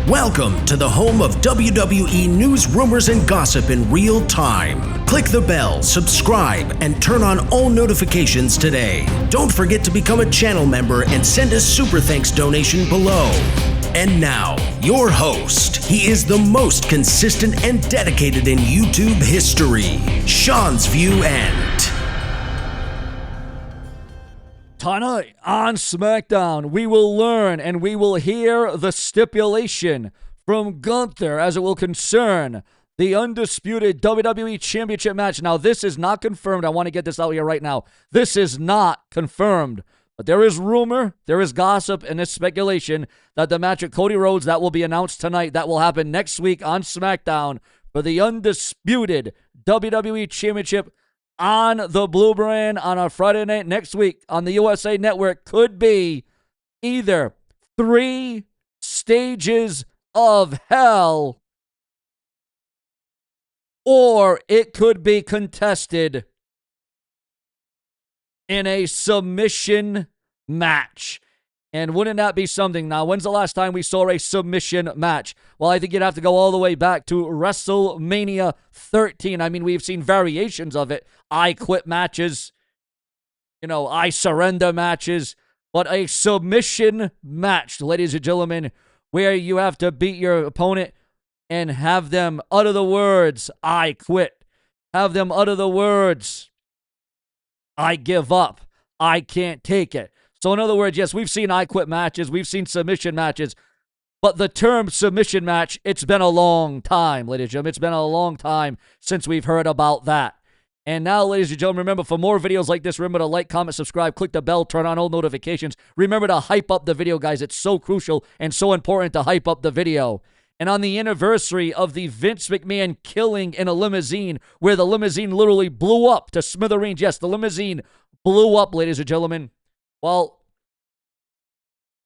Welcome to the home of WWE news, rumors, and gossip in real time. Click the bell, subscribe, and turn on all notifications today. Don't forget to become a channel member and send a super thanks donation below. And now, your host. He is the most consistent and dedicated in YouTube history, SeanzViewEnt. Tonight on SmackDown, we will learn and we will hear the stipulation from Gunther as it will concern the undisputed WWE Championship match. Now, this is not confirmed. I want to get this out here right now. This is not confirmed. But there is rumor, there is gossip, and there's speculation that the match at Cody Rhodes that will be announced tonight, that will happen next week on SmackDown for the undisputed WWE Championship on the Blue Brand on a Friday night next week on the USA Network could be either 3 stages of hell or it could be contested in a submission match. And wouldn't that be something? Now, when's the last time we saw a submission match? Well, I think you'd have to go all the way back to WrestleMania 13. I mean, we've seen variations of it. I quit matches, I surrender matches. But a submission match, ladies and gentlemen, where you have to beat your opponent and have them utter the words, I quit. Have them utter the words, I give up. I can't take it. So in other words, yes, we've seen I quit matches. We've seen submission matches. But the term submission match, it's been a long time, ladies and gentlemen. It's been a long time since we've heard about that. And now, ladies and gentlemen, remember, for more videos like this, remember to like, comment, subscribe, click the bell, turn on all notifications. Remember to hype up the video, guys. It's so crucial and so important to hype up the video. And on the anniversary of the Vince McMahon killing in a limousine, where the limousine literally blew up to smithereens. Yes, the limousine blew up, ladies and gentlemen. Well,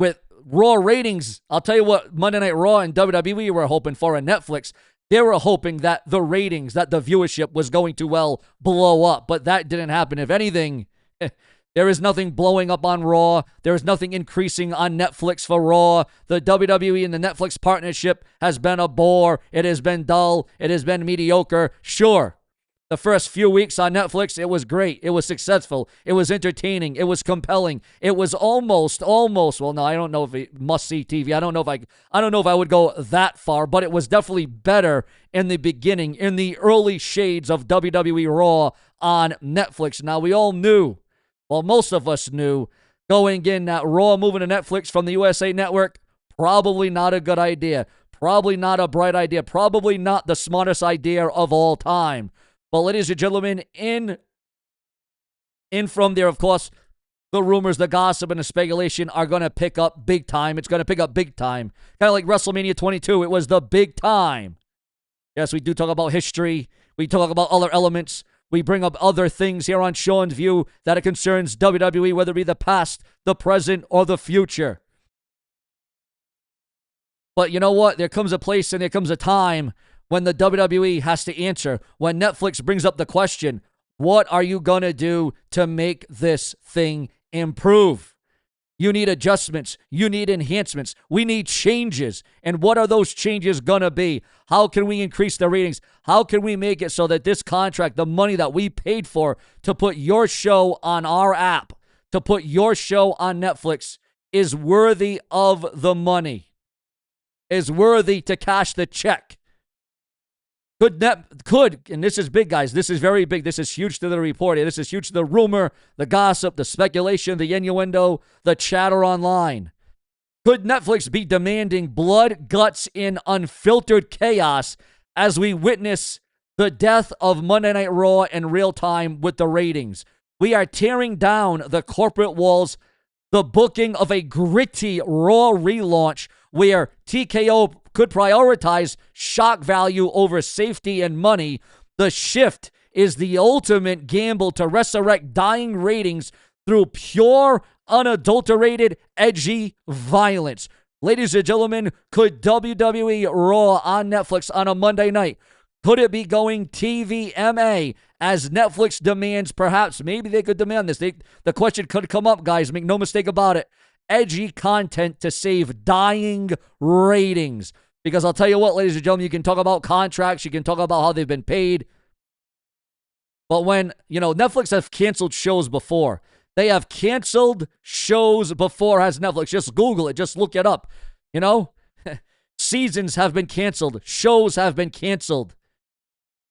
with Raw ratings, I'll tell you what Monday Night Raw and WWE were hoping for, and Netflix. They were hoping that the ratings, that the viewership was going to, blow up. But that didn't happen. If anything, there is nothing blowing up on Raw. There is nothing increasing on Netflix for Raw. The WWE and the Netflix partnership has been a bore. It has been dull. It has been mediocre. Sure, the first few weeks on Netflix, it was great. It was successful. It was entertaining. It was compelling. It was almost, well, no, I don't know if it must-see TV. I don't know if I would go that far, but it was definitely better in the beginning, in the early shades of WWE Raw on Netflix. Now, we all knew, well, most of us knew, going in that Raw moving to Netflix from the USA Network, probably not a good idea. Probably not a bright idea. Probably not the smartest idea of all time. But ladies and gentlemen, in from there, of course, the rumors, the gossip, and the speculation are going to pick up big time. It's going to pick up big time. Kind of like WrestleMania 22. It was the big time. Yes, we do talk about history. We talk about other elements. We bring up other things here on Sean's View that it concerns WWE, whether it be the past, the present, or the future. But you know what? There comes a place and there comes a time when the WWE has to answer, when Netflix brings up the question, what are you going to do to make this thing improve? You need adjustments. You need enhancements. We need changes. And what are those changes going to be? How can we increase the ratings? How can we make it so that this contract, the money that we paid for to put your show on our app, to put your show on Netflix, is worthy of the money, is worthy to cash the check? Could, and this is big, guys. This is very big. This is huge to the report. This is huge to the rumor, the gossip, the speculation, the innuendo, the chatter online. Could Netflix be demanding blood, guts, and unfiltered chaos as we witness the death of Monday Night Raw in real time with the ratings? We are tearing down the corporate walls, the booking of a gritty Raw relaunch where TKO could prioritize shock value over safety and money. The shift is the ultimate gamble to resurrect dying ratings through pure, unadulterated, edgy violence. Ladies and gentlemen, could WWE Raw on Netflix on a Monday night, could it be going TVMA as Netflix demands? Perhaps, maybe they could demand this. The question could come up, guys. Make no mistake about it. Edgy content to save dying ratings. Because I'll tell you what, ladies and gentlemen, you can talk about contracts, you can talk about how they've been paid. But when, Netflix have canceled shows before. They have canceled shows before as Netflix. Just Google it. Just look it up. Seasons have been canceled. Shows have been canceled.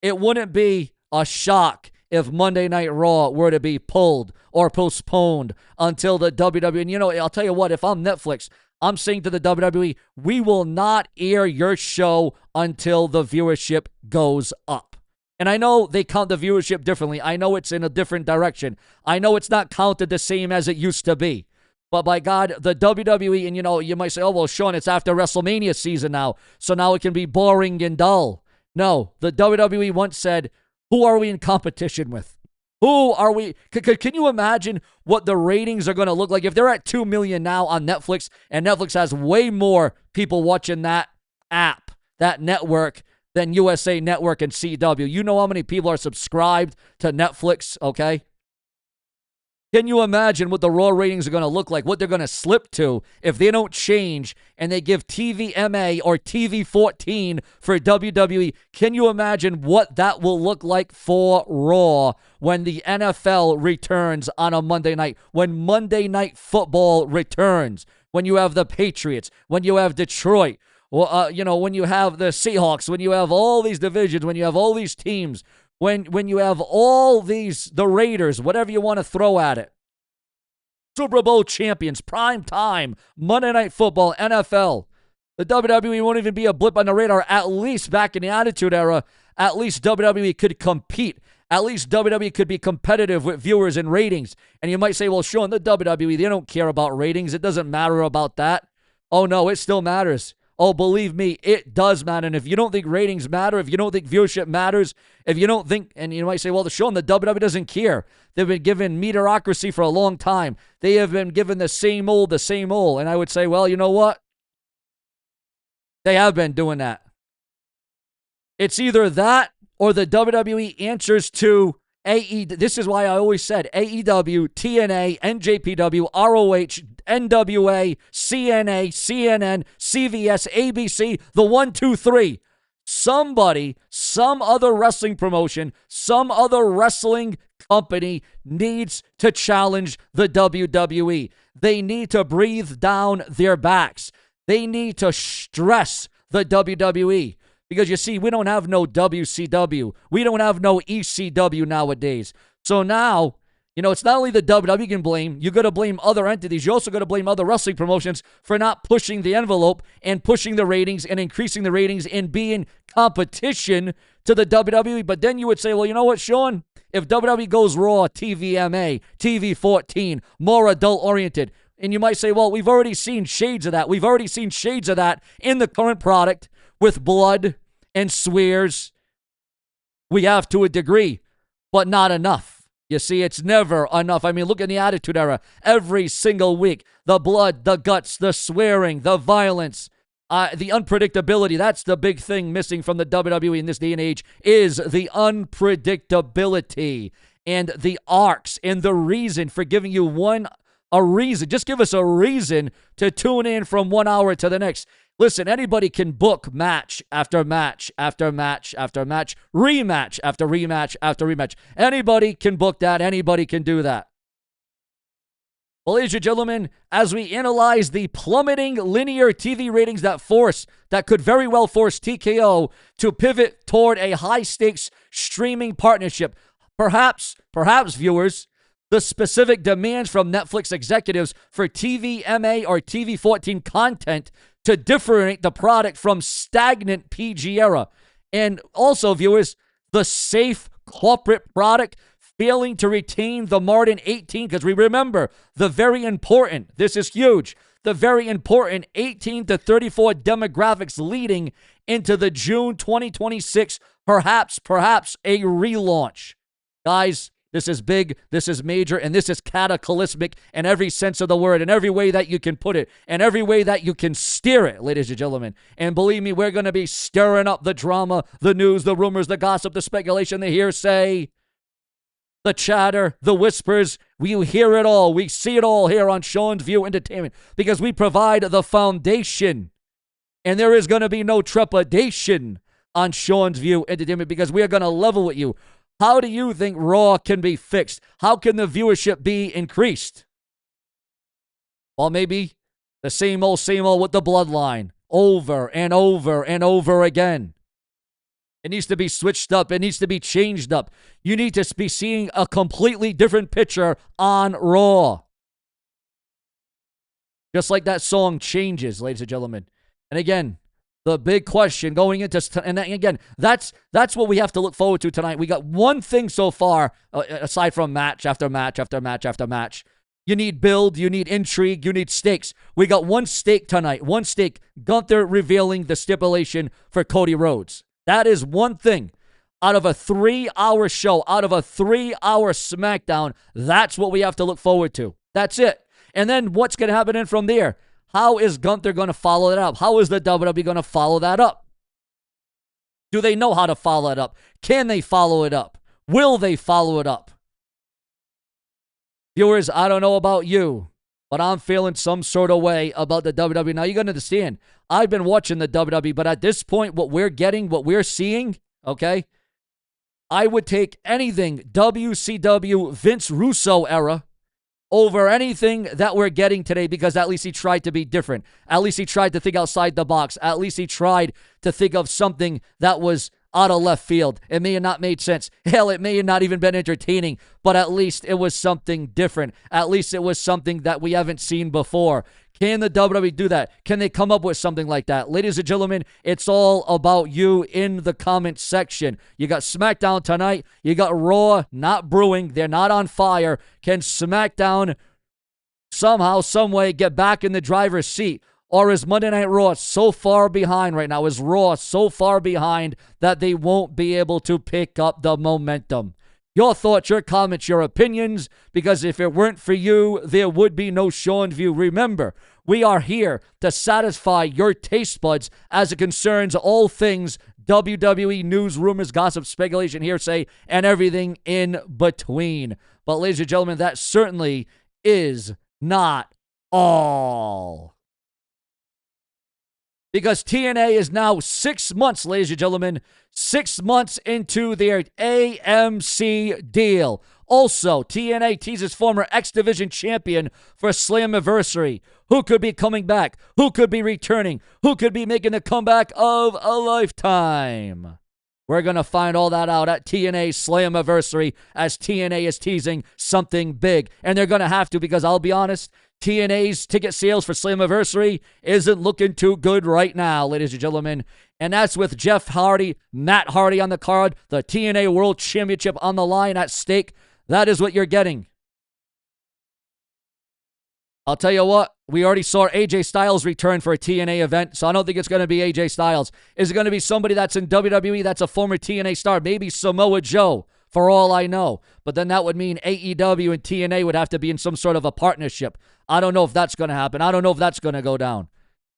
It wouldn't be a shock if Monday Night Raw were to be pulled or postponed until the WWE. And, I'll tell you what, if I'm Netflix, I'm saying to the WWE, we will not air your show until the viewership goes up. And I know they count the viewership differently. I know it's in a different direction. I know it's not counted the same as it used to be. But by God, the WWE, and you might say, oh, well, Sean, it's after WrestleMania season now, so now it can be boring and dull. No, the WWE once said, who are we in competition with? Who are we? Can you imagine what the ratings are going to look like if they're at 2 million now on Netflix, and Netflix has way more people watching that app, that network, than USA Network and CW? You know how many people are subscribed to Netflix, okay? Can you imagine what the Raw ratings are going to look like, what they're going to slip to if they don't change and they give TVMA or TV14 for WWE? Can you imagine what that will look like for Raw when the NFL returns on a Monday night, when Monday Night Football returns, when you have the Patriots, when you have Detroit, when you have the Seahawks, when you have all these divisions, when you have all these teams, when you have all these, the Raiders, whatever you want to throw at it. Super Bowl champions, prime time, Monday Night Football, NFL. The WWE won't even be a blip on the radar. At least back in the Attitude Era, at least WWE could compete. At least WWE could be competitive with viewers and ratings. And you might say, well, Sean, the WWE, they don't care about ratings. It doesn't matter about that. Oh, no, it still matters. Oh, believe me, it does matter. And if you don't think ratings matter, if you don't think viewership matters, if you don't think, and you might say, well, Sean, the WWE doesn't care. They've been given mediocrity for a long time. They have been given the same old. And I would say, well, you know what? They have been doing that. It's either that or the WWE answers to AEW. This is why I always said AEW, TNA, NJPW, ROH, NWA, CNA, CNN, CVS, ABC, the 1, 2, 3. Somebody, some other wrestling promotion, some other wrestling company needs to challenge the WWE. They need to breathe down their backs. They need to stress the WWE. Because you see, we don't have no WCW. We don't have no ECW nowadays. So now, it's not only the WWE you can blame. You got to blame other entities. You also got to blame other wrestling promotions for not pushing the envelope and pushing the ratings and increasing the ratings and being competition to the WWE. But then you would say, well, you know what, Sean? If WWE goes Raw, TVMA, TV14, more adult-oriented, and you might say, well, we've already seen shades of that. We've already seen shades of that in the current product with blood and swears. We have to a degree, but not enough. You see, it's never enough. I mean, look at the Attitude Era. Every single week, the blood, the guts, the swearing, the violence, the unpredictability. That's the big thing missing from the WWE in this day and age, is the unpredictability and the arcs and the reason for giving you a reason. Just give us a reason to tune in from 1 hour to the next. Listen, anybody can book match after match after match after match, rematch after rematch after rematch. Anybody can book that. Anybody can do that. Well, ladies and gentlemen, as we analyze the plummeting linear TV ratings that could very well force TKO to pivot toward a high-stakes streaming partnership, perhaps, viewers, the specific demands from Netflix executives for TVMA or TV14 content to differentiate the product from stagnant PG era. And also, viewers, the safe corporate product failing to retain the Martin 18, because we remember the very important, this is huge, the very important 18 to 34 demographics leading into the June 2026, perhaps a relaunch. Guys, this is big, this is major, and this is cataclysmic in every sense of the word, in every way that you can put it, in every way that you can steer it, ladies and gentlemen. And believe me, we're going to be stirring up the drama, the news, the rumors, the gossip, the speculation, the hearsay, the chatter, the whispers. We hear it all. We see it all here on Sean's View Entertainment, because we provide the foundation And there is going to be no trepidation on Sean's View Entertainment because we are going to level with you. How do you think Raw can be fixed? How can the viewership be increased? Well, maybe the same old with the bloodline over and over and over again. It needs to be switched up. It needs to be changed up. You need to be seeing a completely different picture on Raw. Just like that song Changes, ladies and gentlemen. And again, the big question going into, and again, that's what we have to look forward to tonight. We got one thing so far, aside from match after match after match after match. You need build, you need intrigue, you need stakes. We got one stake tonight, one stake. Gunther revealing the stipulation for Cody Rhodes. That is one thing. Out of a 3-hour show, out of a 3-hour SmackDown, that's what we have to look forward to. That's it. And then what's going to happen in from there? How is Gunther going to follow it up? How is the WWE going to follow that up? Do they know how to follow it up? Can they follow it up? Will they follow it up? Viewers, I don't know about you, but I'm feeling some sort of way about the WWE. Now, you got to understand, I've been watching the WWE, but at this point, what we're getting, what we're seeing, okay, I would take anything WCW Vince Russo era over anything that we're getting today because at least he tried to be different. At least he tried to think outside the box. At least he tried to think of something that was out of left field. It may have not made sense. Hell, it may have not even been entertaining, but at least it was something different. At least it was something that we haven't seen before. Can the WWE do that? Can they come up with something like that? Ladies and gentlemen, it's all about you in the comment section. You got SmackDown tonight. You got Raw not brewing. They're not on fire. Can SmackDown somehow, some way get back in the driver's seat? Or is Monday Night Raw so far behind right now? Is Raw so far behind that they won't be able to pick up the momentum? Your thoughts, your comments, your opinions, because if it weren't for you, there would be no Sean's View. Remember, we are here to satisfy your taste buds as it concerns all things WWE news, rumors, gossip, speculation, hearsay, and everything in between. But ladies and gentlemen, that certainly is not all. Because TNA is now 6 months, ladies and gentlemen, 6 months into their AMC deal. Also, TNA teases former X Division champion for Slammiversary. Who could be coming back? Who could be returning? Who could be making the comeback of a lifetime? We're going to find all that out at TNA Slammiversary as TNA is teasing something big. And they're going to have to because I'll be honest, TNA's ticket sales for Slammiversary isn't looking too good right now, ladies and gentlemen. And that's with Jeff Hardy, Matt Hardy on the card, the TNA World Championship on the line at stake. That is what you're getting. I'll tell you what, we already saw AJ Styles return for a TNA event, so I don't think it's going to be AJ Styles. Is it going to be somebody that's in WWE that's a former TNA star? Maybe Samoa Joe, for all I know. But then that would mean AEW and TNA would have to be in some sort of a partnership. I don't know if that's going to happen. I don't know if that's going to go down.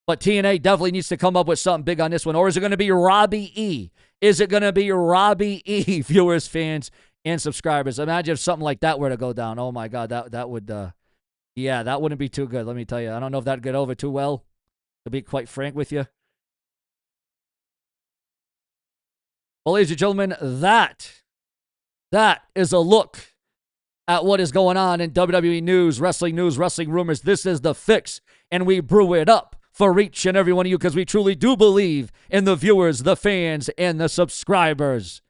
But TNA definitely needs to come up with something big on this one. Or is it going to be Robbie E? Is it going to be Robbie E, viewers, fans, and subscribers? Imagine if something like that were to go down. Oh, my God, that would, yeah, that wouldn't be too good, let me tell you. I don't know if that'd get over too well, to be quite frank with you. Well, ladies and gentlemen, that is a look at what is going on in WWE news, wrestling rumors. This is The Fix, and we brew it up for each and every one of you because we truly do believe in the viewers, the fans, and the subscribers.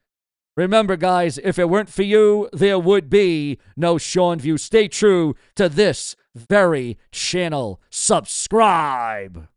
Remember, guys, if it weren't for you, there would be no Sean's View. Stay true to this very channel. Subscribe.